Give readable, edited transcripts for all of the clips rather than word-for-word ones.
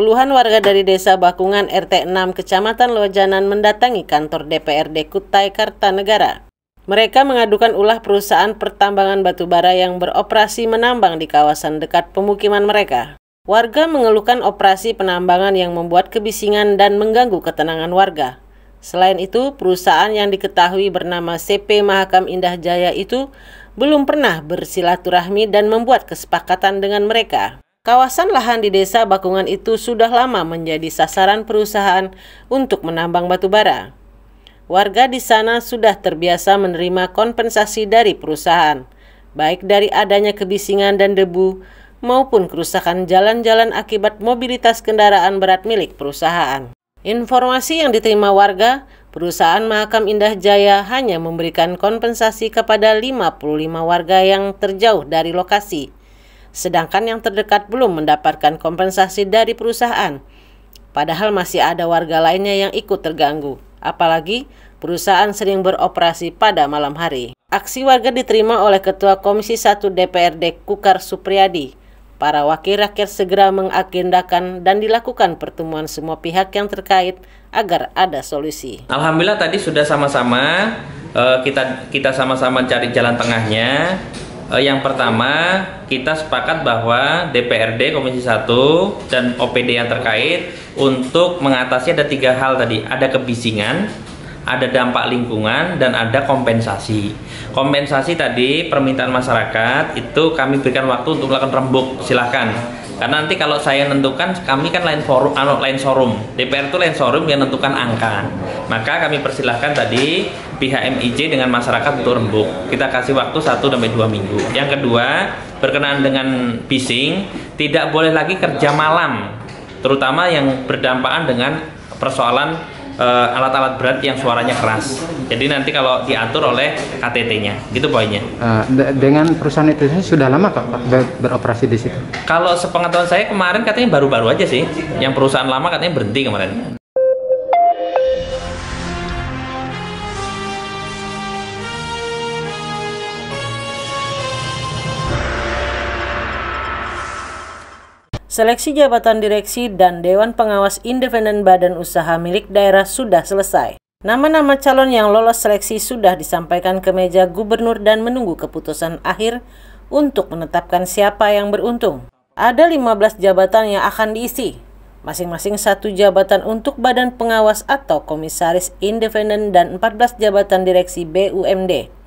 Puluhan warga dari Desa Bakungan RT 6 Kecamatan Lojanan mendatangi kantor DPRD Kutai Kartanegara. Mereka mengadukan ulah perusahaan pertambangan batubara yang beroperasi menambang di kawasan dekat pemukiman mereka. Warga mengeluhkan operasi penambangan yang membuat kebisingan dan mengganggu ketenangan warga. Selain itu, perusahaan yang diketahui bernama CP Mahakam Indah Jaya itu belum pernah bersilaturahmi dan membuat kesepakatan dengan mereka. Kawasan lahan di Desa Bakungan itu sudah lama menjadi sasaran perusahaan untuk menambang batubara. Warga di sana sudah terbiasa menerima kompensasi dari perusahaan, baik dari adanya kebisingan dan debu maupun kerusakan jalan-jalan akibat mobilitas kendaraan berat milik perusahaan. Informasi yang diterima warga, perusahaan Mahakam Indah Jaya hanya memberikan kompensasi kepada 55 warga yang terjauh dari lokasi. Sedangkan yang terdekat belum mendapatkan kompensasi dari perusahaan. Padahal masih ada warga lainnya yang ikut terganggu. Apalagi perusahaan sering beroperasi pada malam hari. Aksi warga diterima oleh Ketua Komisi 1 DPRD Kukar Supriyadi. Para wakil rakyat segera mengagendakan dan dilakukan pertemuan semua pihak yang terkait agar ada solusi. Alhamdulillah tadi sudah sama-sama kita sama-sama cari jalan tengahnya. Yang pertama, kita sepakat bahwa DPRD Komisi 1 dan OPD yang terkait untuk mengatasi ada 3 hal tadi. Ada kebisingan, ada dampak lingkungan, dan ada kompensasi. Kompensasi tadi permintaan masyarakat itu kami berikan waktu untuk melakukan rembuk, silahkan. Karena nanti kalau saya menentukan, kami kan lain showroom. DPR itu lain showroom yang menentukan angka. Maka kami persilahkan tadi pihak MIJ dengan masyarakat untuk rembuk. Kita kasih waktu 1-2 minggu. Yang kedua, berkenaan dengan bising, tidak boleh lagi kerja malam. Terutama yang berdampaan dengan persoalan alat-alat berat yang suaranya keras. Jadi nanti kalau diatur oleh KTT-nya, gitu poinnya. Dengan perusahaan itu sudah lama Pak beroperasi di situ? Kalau sepengetahuan saya kemarin katanya baru-baru aja sih. Yang perusahaan lama katanya berhenti kemarin. Seleksi jabatan direksi dan Dewan Pengawas Independen Badan Usaha milik daerah sudah selesai. Nama-nama calon yang lolos seleksi sudah disampaikan ke meja gubernur dan menunggu keputusan akhir untuk menetapkan siapa yang beruntung. Ada 15 jabatan yang akan diisi, masing-masing 1 jabatan untuk Badan Pengawas atau Komisaris Independen dan 14 jabatan direksi BUMD.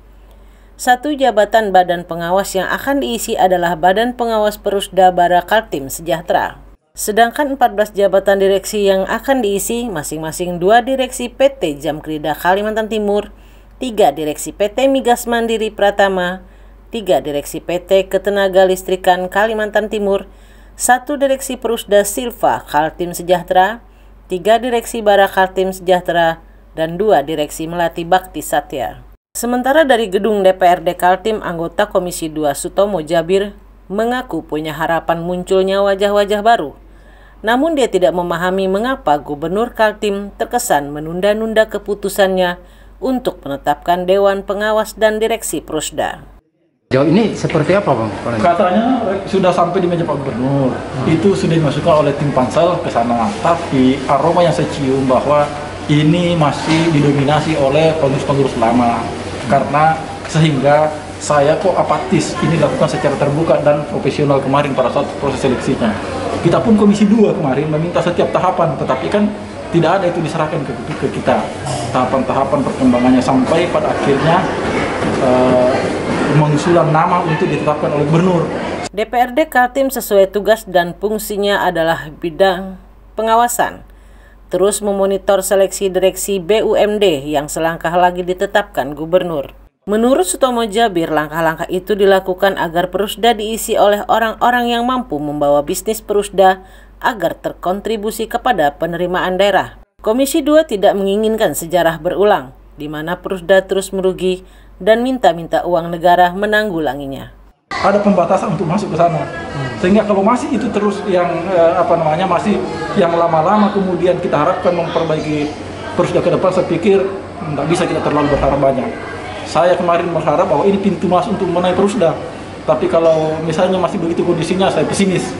1 jabatan badan pengawas yang akan diisi adalah Badan Pengawas Perusda Bara Kaltim Sejahtera. Sedangkan 14 jabatan direksi yang akan diisi masing-masing 2 direksi PT Jamkrida Kalimantan Timur, 3 direksi PT Migas Mandiri Pratama, 3 direksi PT Ketenaga Listrikan Kalimantan Timur, 1 direksi Perusda Silva Kaltim Sejahtera, 3 direksi Bara Kaltim Sejahtera, dan 2 direksi Melati Bakti Satya. Sementara dari gedung DPRD Kaltim, anggota Komisi 2 Sutomo Jabir mengaku punya harapan munculnya wajah-wajah baru. Namun dia tidak memahami mengapa Gubernur Kaltim terkesan menunda-nunda keputusannya untuk menetapkan Dewan Pengawas dan Direksi Perusda. Jauh ini seperti apa Bang? Katanya sudah sampai di meja Pak Gubernur. Itu sudah dimasukkan oleh tim pansel ke sana. Tapi aroma yang saya cium bahwa ini masih didominasi oleh pengurus-pengurus lama. Karena sehingga saya kok apatis ini dilakukan secara terbuka dan profesional kemarin pada saat proses seleksinya. Kita pun Komisi 2 kemarin meminta setiap tahapan, tetapi kan tidak ada itu diserahkan ke kita. Tahapan-tahapan perkembangannya sampai pada akhirnya mengusulan nama untuk ditetapkan oleh Gubernur. DPRD Kaltim sesuai tugas dan fungsinya adalah bidang pengawasan. Terus memonitor seleksi direksi BUMD yang selangkah lagi ditetapkan Gubernur. Menurut Sutomo Jabir, langkah-langkah itu dilakukan agar Perusda diisi oleh orang-orang yang mampu membawa bisnis Perusda agar terkontribusi kepada penerimaan daerah. Komisi 2 tidak menginginkan sejarah berulang, di mana Perusda terus merugi dan minta-minta uang negara menanggulanginya. Ada pembatasan untuk masuk ke sana. Sehingga kalau masih itu terus yang masih yang lama-lama kemudian kita harapkan memperbaiki Perusda ke depan, saya pikir tidak bisa kita terlalu berharap banyak. Saya kemarin berharap bahwa ini pintu masuk untuk menaik Perusda. Tapi kalau misalnya masih begitu kondisinya, saya pesimis.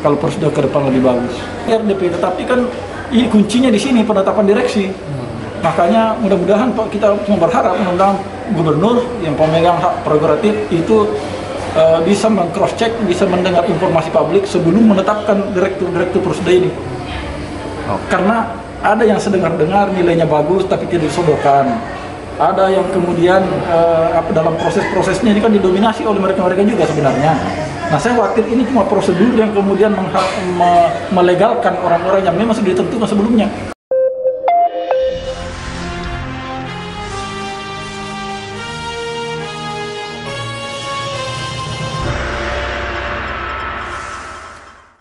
kalau prosedur ke depan lebih bagus. RDP, tetapi kan ini kuncinya di sini penetapan direksi. Makanya mudah-mudahan Pak, kita cuma berharap mudah-mudahan gubernur yang pemegang hak prerogatif itu bisa meng-cross check, bisa mendengar informasi publik sebelum menetapkan direktur prosedur ini. Karena ada yang sedengar-dengar nilainya bagus tapi tidak disodorkan. Ada yang kemudian dalam proses-prosesnya ini kan didominasi oleh mereka-mereka juga sebenarnya. Nah, saya khawatir ini cuma prosedur yang kemudian melegalkan orang-orang yang memang sudah ditentukan sebelumnya.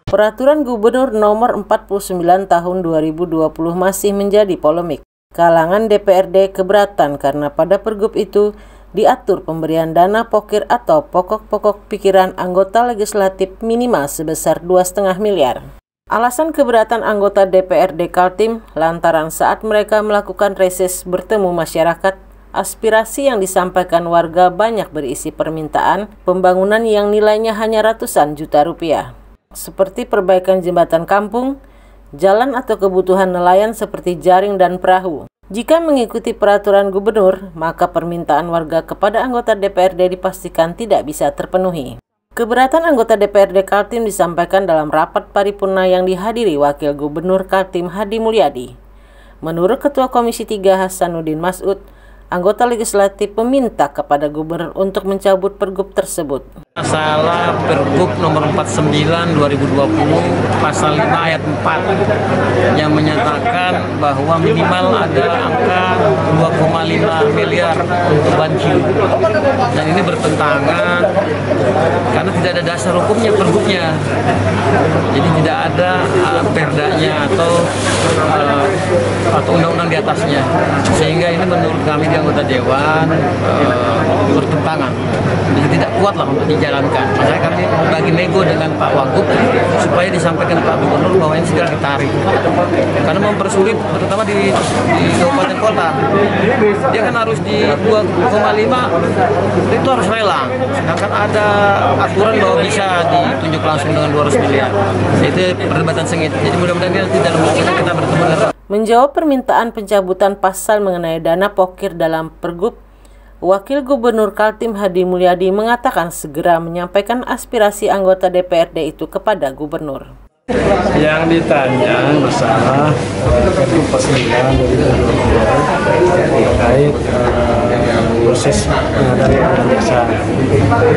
Peraturan Gubernur Nomor 49 Tahun 2020 masih menjadi polemik. Kalangan DPRD keberatan karena pada pergub itu diatur pemberian dana pokir atau pokok-pokok pikiran anggota legislatif minimal sebesar 2,5 miliar. Alasan keberatan anggota DPRD Kaltim lantaran saat mereka melakukan reses bertemu masyarakat, aspirasi yang disampaikan warga banyak berisi permintaan pembangunan yang nilainya hanya ratusan juta rupiah. Seperti perbaikan jembatan kampung, jalan atau kebutuhan nelayan seperti jaring dan perahu. Jika mengikuti peraturan gubernur, maka permintaan warga kepada anggota DPRD dipastikan tidak bisa terpenuhi. Keberatan anggota DPRD Kaltim disampaikan dalam rapat paripurna yang dihadiri Wakil Gubernur Kaltim Hadi Mulyadi. Menurut Ketua Komisi 3 Hasanuddin Mas'ud, anggota legislatif meminta kepada gubernur untuk mencabut pergub tersebut. Masalah Pergub nomor 49 2020 pasal 5 ayat 4 yang menyatakan bahwa minimal ada angka 2,5 miliar untuk banjir. Dan ini bertentangan karena tidak ada dasar hukumnya pergubnya. Jadi tidak ada perdanya atau undang-undang di atasnya. Sehingga ini menurut kami di anggota dewan bertentangan. Jadi tidak kuatlah untuk dijalankan. Makanya kami bagi nego dengan Pak Wagub supaya disampaikan Pak Gubernur bahwa ini segera ditarik. Karena mempersulit terutama di kabupaten kota. Dia kan harus di 2,5 itu harus lelang. Sedangkan ada aturan bahwa bisa ditunjuk langsung dengan 200 miliar. Itu perdebatan sengit. Jadi mudah-mudahan nanti dalam waktu kita bertemu dengan. Menjawab permintaan pencabutan pasal mengenai dana pokir dalam pergub, Wakil Gubernur Kaltim Hadi Mulyadi mengatakan segera menyampaikan aspirasi anggota DPRD itu kepada gubernur. Yang ditanya masalah Pergub 49 terkait proses pengadaan barang jasa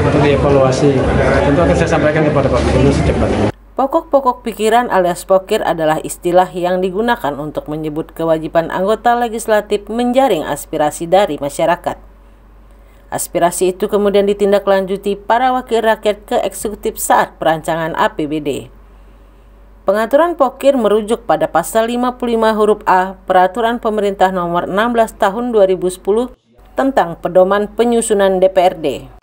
untuk dievaluasi. Tentu akan saya sampaikan kepada Pak Gubernur secepatnya. Pokok-pokok pikiran alias pokir adalah istilah yang digunakan untuk menyebut kewajiban anggota legislatif menjaring aspirasi dari masyarakat. Aspirasi itu kemudian ditindaklanjuti para wakil rakyat ke eksekutif saat perancangan APBD. Pengaturan pokir merujuk pada pasal 55 huruf A Peraturan Pemerintah Nomor 16 Tahun 2010 tentang pedoman penyusunan DPRD.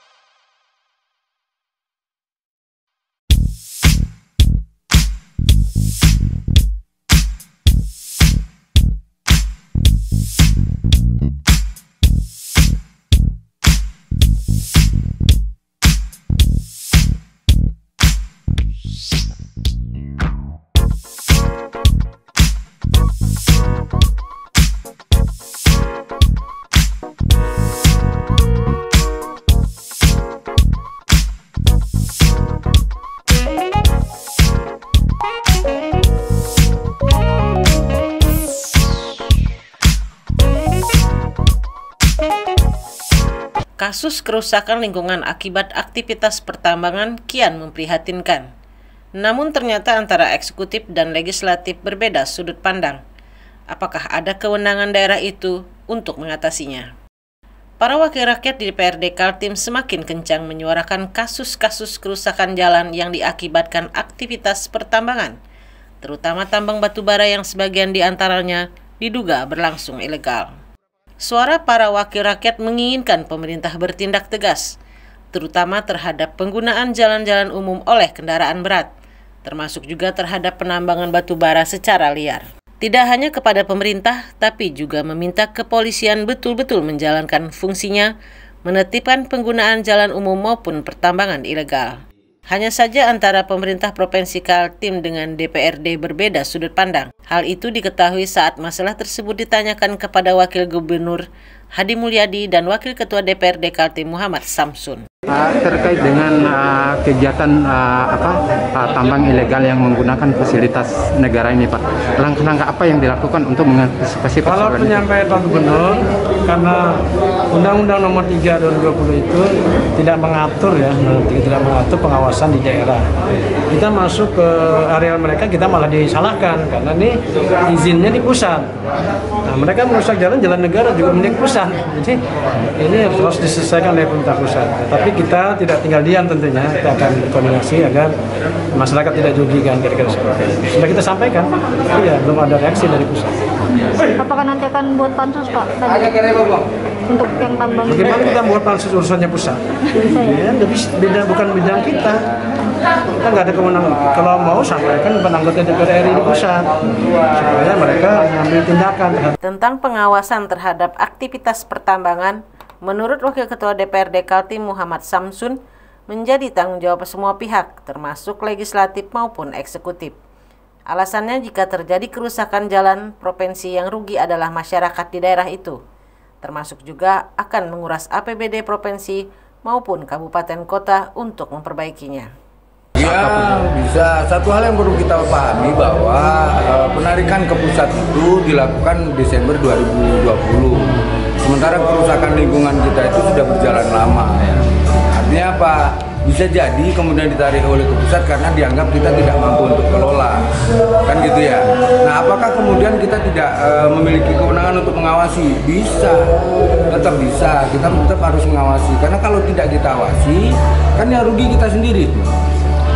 Kasus kerusakan lingkungan akibat aktivitas pertambangan kian memprihatinkan. Namun ternyata antara eksekutif dan legislatif berbeda sudut pandang. Apakah ada kewenangan daerah itu untuk mengatasinya? Para wakil rakyat di DPRD Kaltim semakin kencang menyuarakan kasus-kasus kerusakan jalan yang diakibatkan aktivitas pertambangan, terutama tambang batubara yang sebagian diantaranya diduga berlangsung ilegal. Suara para wakil rakyat menginginkan pemerintah bertindak tegas, terutama terhadap penggunaan jalan-jalan umum oleh kendaraan berat, termasuk juga terhadap penambangan batubara secara liar. Tidak hanya kepada pemerintah, tapi juga meminta kepolisian betul-betul menjalankan fungsinya, menertibkan penggunaan jalan umum maupun pertambangan ilegal. Hanya saja antara pemerintah Provinsi Kaltim dengan DPRD berbeda sudut pandang. Hal itu diketahui saat masalah tersebut ditanyakan kepada Wakil Gubernur Hadi Mulyadi dan Wakil Ketua DPRD Kaltim Muhammad Samsun. Terkait dengan kegiatan tambang ilegal yang menggunakan fasilitas negara ini, Pak, langkah-langkah apa yang dilakukan untuk mengantisipasi Kalau persoalan penyampaian Pak Gubernur, karena Undang-Undang Nomor 3 2020 itu tidak mengatur pengawasan di daerah. Kita masuk ke area mereka, kita malah disalahkan karena ini izinnya di pusat. Nah, mereka merusak jalan negara juga milik pusat. Jadi ini harus diselesaikan oleh pemerintah pusat. Tapi kita tidak tinggal diam tentunya, kita akan koordinasi agar masyarakat tidak dirugikan kira-kira seperti itu. Sudah kita sampaikan, iya belum ada reaksi dari pusat. Apakah nanti akan buat pansus, Pak? Untuk yang tambang. Bagaimana kita buat pansus urusannya pusat? Ya, bukan bidang kita. Kita nggak ada kewenangan. Kalau mau sampaikan kepada anggota DPR RI di pusat supaya mereka mengambil tindakan. Tentang pengawasan terhadap aktivitas pertambangan, menurut Wakil Ketua DPRD Kaltim Muhammad Samsun, menjadi tanggung jawab semua pihak, termasuk legislatif maupun eksekutif. Alasannya jika terjadi kerusakan jalan, provinsi yang rugi adalah masyarakat di daerah itu, termasuk juga akan menguras APBD provinsi maupun kabupaten kota untuk memperbaikinya. Ya, bisa. Satu hal yang perlu kita pahami bahwa penarikan ke pusat itu dilakukan Desember 2020. Sementara kerusakan lingkungan kita itu sudah berjalan lama. Ya. Artinya apa? Bisa jadi kemudian ditarik oleh ke pusat karena dianggap kita tidak mampu untuk kelola, kan gitu ya. Nah, apakah kemudian kita tidak memiliki kewenangan untuk mengawasi? Bisa, tetap bisa. Kita tetap harus mengawasi. Karena kalau tidak kita awasi, kan yang rugi kita sendiri.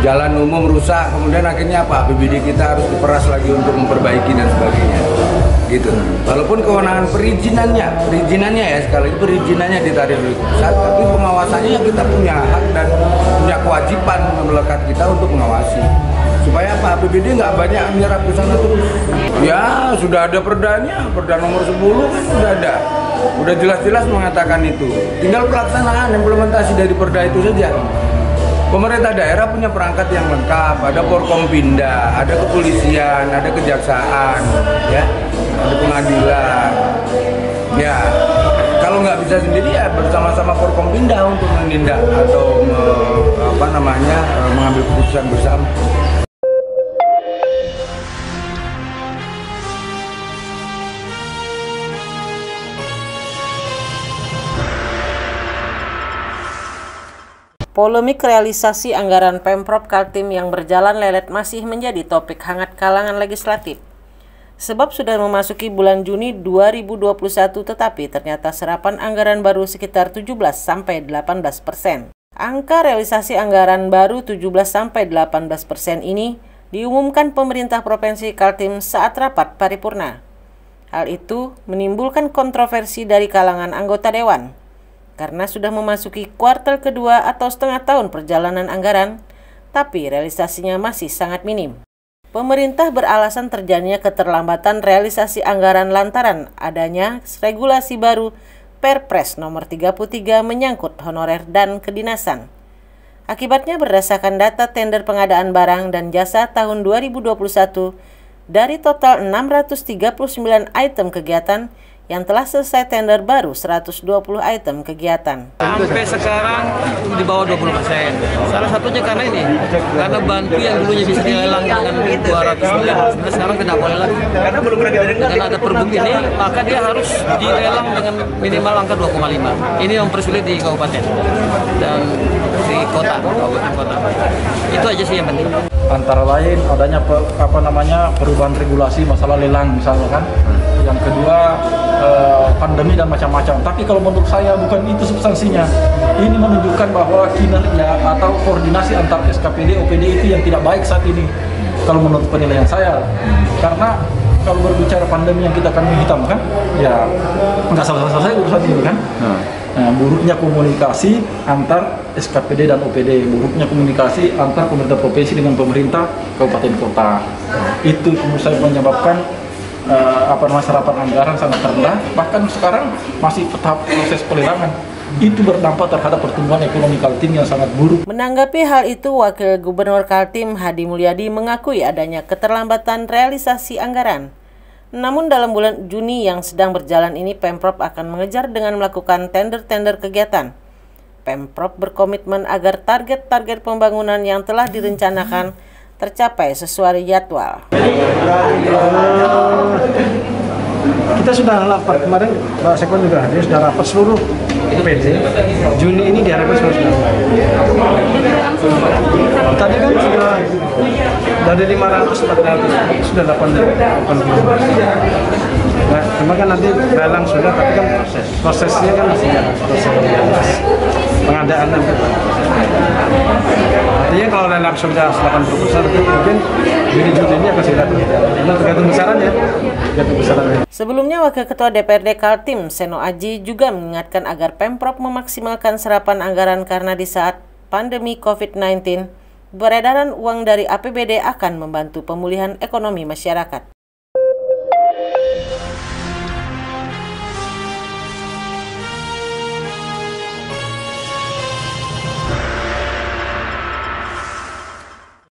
Jalan umum rusak, kemudian akhirnya apa? APBD kita harus diperas lagi untuk memperbaiki dan sebagainya. Gitu. Walaupun kewenangan perizinannya ya, sekali lagi perizinannya ditarik oleh pusat, tapi pengawasannya kita punya hak dan punya kewajiban melekat kita untuk mengawasi. Supaya apa? APBD nggak banyak menyerap ke sana terus. Ya, sudah ada perdanya, perda nomor 10 kan sudah ada. Udah jelas-jelas mengatakan itu. Tinggal pelaksanaan implementasi dari perda itu saja. Pemerintah daerah punya perangkat yang lengkap, ada Forkompinda, ada kepolisian, ada kejaksaan, ya, ada pengadilan. Ya, kalau nggak bisa sendiri ya bersama-sama Forkompinda untuk menindak atau mengambil keputusan bersama. Polemik realisasi anggaran Pemprov Kaltim yang berjalan lelet masih menjadi topik hangat kalangan legislatif. Sebab sudah memasuki bulan Juni 2021 tetapi ternyata serapan anggaran baru sekitar 17-18%. Angka realisasi anggaran baru 17-18% ini diumumkan pemerintah Provinsi Kaltim saat rapat paripurna. Hal itu menimbulkan kontroversi dari kalangan anggota dewan. Karena sudah memasuki kuartal kedua atau setengah tahun perjalanan anggaran, tapi realisasinya masih sangat minim. Pemerintah beralasan terjadinya keterlambatan realisasi anggaran lantaran adanya regulasi baru Perpres nomor 33 menyangkut honorer dan kedinasan. Akibatnya berdasarkan data tender pengadaan barang dan jasa tahun 2021, dari total 639 item kegiatan, yang telah selesai tender baru 120 item kegiatan. Sampai sekarang di bawah 20%. Salah satunya karena karena bantu yang dulunya bisa dilelang dengan 200 miliar, sekarang tidak boleh lagi. Karena belum pernah dengan ada pergub ini, maka dia harus dilelang dengan minimal angka 2,5. Ini yang mempersulit di kabupaten dan di kota, kabupaten kota. Itu aja sih yang penting. Antara lain adanya perubahan regulasi masalah lelang misalnya kan. Yang kedua pandemi dan macam-macam. Tapi kalau menurut saya bukan itu substansinya. Ini menunjukkan bahwa kinerja atau koordinasi antar SKPD, OPD itu yang tidak baik saat ini. Kalau menurut penilaian saya, karena kalau berbicara pandemi yang kita akan menghitamkan, ya nggak selesai urusan ini kan. Nah, buruknya komunikasi antar SKPD dan OPD, buruknya komunikasi antar pemerintah provinsi dengan pemerintah kabupaten kota. Itu menurut saya menyebabkan serapan anggaran sangat rendah, bahkan sekarang masih tahap proses pelelangan. itu berdampak terhadap pertumbuhan ekonomi Kaltim yang sangat buruk. Menanggapi hal itu, Wakil Gubernur Kaltim Hadi Mulyadi mengakui adanya keterlambatan realisasi anggaran. Namun dalam bulan Juni yang sedang berjalan ini, Pemprov akan mengejar dengan melakukan tender-tender kegiatan. Pemprov berkomitmen agar target-target pembangunan yang telah direncanakan tercapai sesuai jadwal. Kita sudah lapor kemarin, Pak Sekwan juga hadir, sudah rapat seluruh PD. Juni ini diharapkan sudah. Tadi kan sudah dari 500 400 sudah 80. Nah, cuma kan nanti lelang sudah, tapi kan prosesnya kan masih proses pengadaan nanti. Artinya kalau lelang sudah 80%, mungkin Juni ini akan sudah terjadi. Tergantung besarannya. Sebelumnya, Wakil Ketua DPRD Kaltim, Seno Aji, juga mengingatkan agar Pemprov memaksimalkan serapan anggaran karena di saat pandemi COVID-19, peredaran uang dari APBD akan membantu pemulihan ekonomi masyarakat.